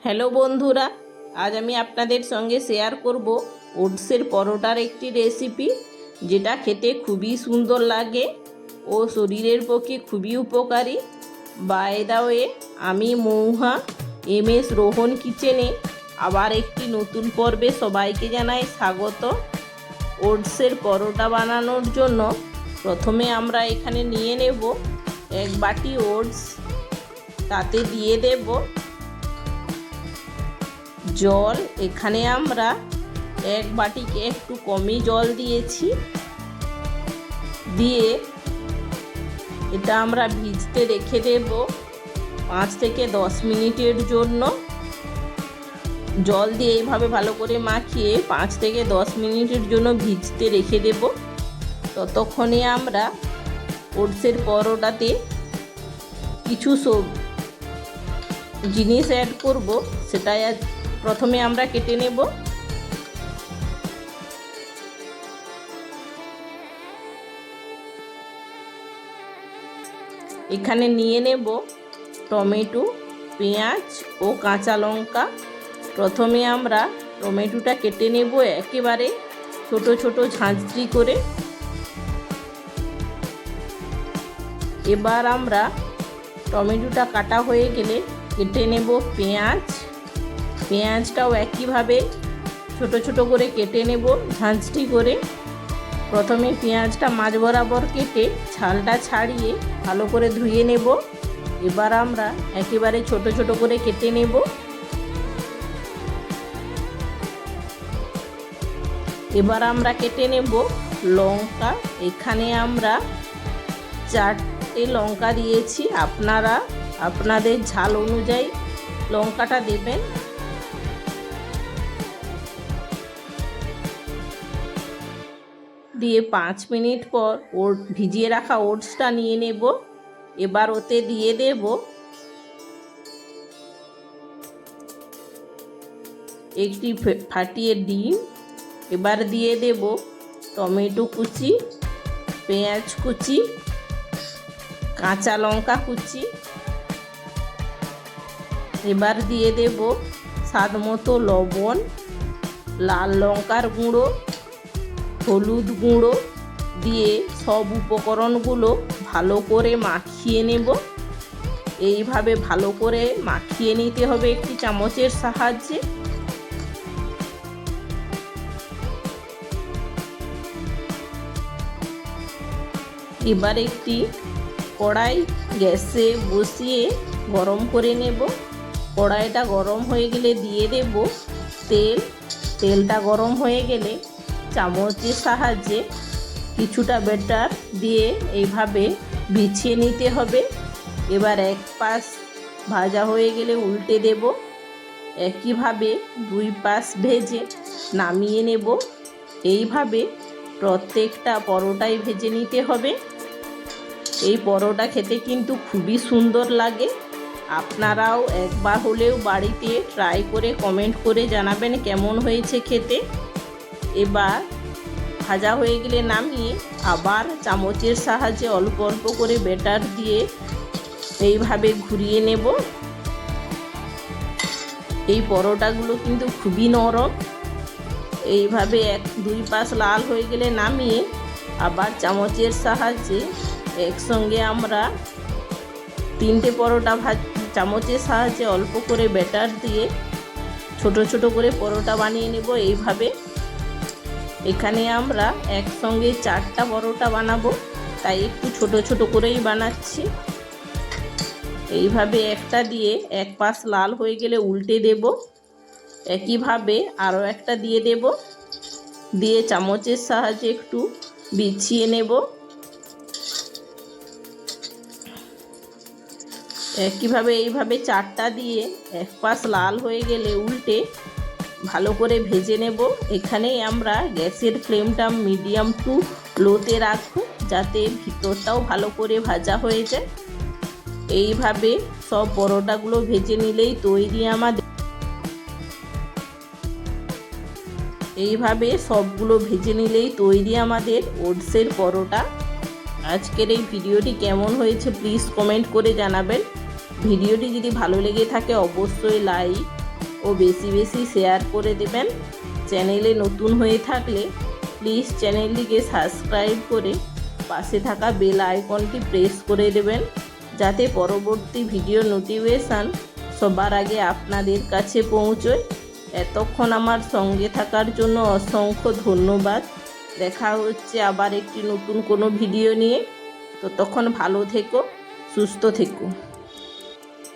Hello বন্ধুরা, আজ আমি আপনাদের সঙ্গে শেয়ার করব ওটসের পরোটার একটি রেসিপি, যেটা খেতে খুবই সুন্দর লাগে ও শরীরের পক্ষে খুবই উপকারী। বাই দ্য ওয়ে, আমি মৌহা MS রোহন কিচেনে আবার একটি নতুন পর্বে সবাইকে জানাই স্বাগত। ওটসের পরোটা বানানোর জন্য প্রথমে আমরা এখানে নিয়ে নেব এক বাটি ওটস। তাতে দিয়ে দেব জল। এখানে আমরা এক বাটিকে একটু কমই জল দিয়েছি। দিয়ে এটা আমরা ভিজতে রেখে দেব 5 থেকে 10 মিনিটের জন্য। জল দিয়ে এইভাবে ভালো করে মাখিয়ে 5 থেকে 10 মিনিটের জন্য ভিজতে রেখে দেব। ততক্ষণে আমরা ওটসের পরোটাতে কিছু জিনিস অ্যাড করব, সেটাই প্রথমে আমরা কেটে নেব। এখানে নিয়ে নেব টমেটো, পেঁয়াজ ও কাঁচা লঙ্কা। প্রথমে আমরা টমেটোটা কেটে নেব একেবারে ছোট ছোট ঝাঁঝরি করে। এবার আমরা টমেটোটা কাটা হয়ে গেলে কেটে নেব পেঁয়াজ। পেঁয়াজটাও একইভাবে ছোট ছোট করে কেটে নেব ঝাঁঝরি করে। প্রথমে পেঁয়াজটা মাঝ বরাবর কেটে ছালটা ছাড়িয়ে ভালো করে ধুয়ে নেব। এবার আমরা একেবারে ছোট ছোট করে কেটে নেব। এবার আমরা কেটে নেব লঙ্কা। এখানে আমরা 4টে লঙ্কা দিয়েছি, আপনারা আপনাদের ঝাল অনুযায়ী লঙ্কাটা দেবেন। দিয়ে 5 মিনিট পর ভিজিয়ে রাখা ওটসটা নিয়ে নেব। এবার ওতে দিয়ে দেব একটি ফাটিয়ে ডিম। এবার দিয়ে দেব টমেটো কুচি, পেঁয়াজ কুচি, কাঁচা লঙ্কা কুচি। এবার দিয়ে দেব স্বাদ মতো লবণ, লাল লঙ্কার গুঁড়ো, হলুদ গুঁড়ো দিয়ে সব উপকরণগুলো ভালো করে মাখিয়ে নেব। এইভাবে ভালো করে মাখিয়ে নিতে হবে একটি চামচের সাহায্যে। এবার একটি কড়াই গ্যাসে বসিয়ে গরম করে নেব। কড়াইটা গরম হয়ে গেলে দিয়ে দেব তেল। তেলটা গরম হয়ে গেলে চামচের সাহায্যে কিছুটা ব্যাটার দিয়ে এইভাবে বিছিয়ে নিতে হবে। এবার এক পাশ ভাজা হয়ে গেলে উল্টে দেব। একইভাবে 2 পাশ ভেজে নামিয়ে নেব। এইভাবে প্রত্যেকটা পরোটাই ভেজে নিতে হবে। এই পরোটা খেতে কিন্তু খুবই সুন্দর লাগে। আপনারাও একবার হলেও বাড়িতে ট্রাই করে কমেন্ট করে জানাবেন কেমন হয়েছে খেতে। এবার ভাজা হয়ে গেলে নামিয়ে আবার চামচের সাহায্যে অল্প অল্প করে ব্যাটার দিয়ে এইভাবে ঘুরিয়ে নেব। এই পরোটাগুলো কিন্তু খুবই নরম। এইভাবে 2 পাশ লাল হয়ে গেলে নামিয়ে আবার চামচের সাহায্যে একসঙ্গে আমরা 3টে পরোটা চামচের সাহায্যে অল্প করে ব্যাটার দিয়ে ছোট ছোট করে পরোটা বানিয়ে নেব। এইভাবে এখানে আমরা একসঙ্গে 4টা পরোটা বানাবো, তাই একটু ছোট ছোট করেই বানাচ্ছি। এইভাবে একটা দিয়ে এক পাশ লাল হয়ে গেলে উল্টে দেব। একইভাবে আরও একটা দিয়ে দেব। দিয়ে চামচের সাহায্যে একটু বিছিয়ে নেব। একইভাবে এইভাবে 4টা দিয়ে এক পাশ লাল হয়ে গেলে উল্টে ভালো করে ভেজে নেব। এখানে আমরা গ্যাসের ফ্লেমটা মিডিয়াম টু লোতে রাখবো, যাতে ভিতরটাও ভালো করে ভাজা হয়ে যায়। এইভাবে সব পরোটাগুলো ভেজে নিলেই তৈরি আমাদের। এইভাবে সবগুলো ভেজে নিলেই তৈরি আমাদের ওটসের পরোটা। আজকের এই ভিডিওটি কেমন হয়েছে প্লিজ কমেন্ট করে জানাবেন। ভিডিওটি যদি ভালো লেগে থাকে অবশ্যই লাইক, ও বেশি বেশি শেয়ার করে দেবেন। চ্যানেলে নতুন হয়ে থাকলে প্লিজ চ্যানেলটিকে সাবস্ক্রাইব করে পাশে থাকা বেল আইকনটি প্রেস করে দেবেন, যাতে পরবর্তী ভিডিও নোটিফিকেশান সবার আগে আপনাদের কাছে পৌঁছয়। এতক্ষণ আমার সঙ্গে থাকার জন্য অসংখ্য ধন্যবাদ। দেখা হচ্ছে আবার একটি নতুন কোনো ভিডিও নিয়ে। ততক্ষণ ভালো থেকো, সুস্থ থেকো।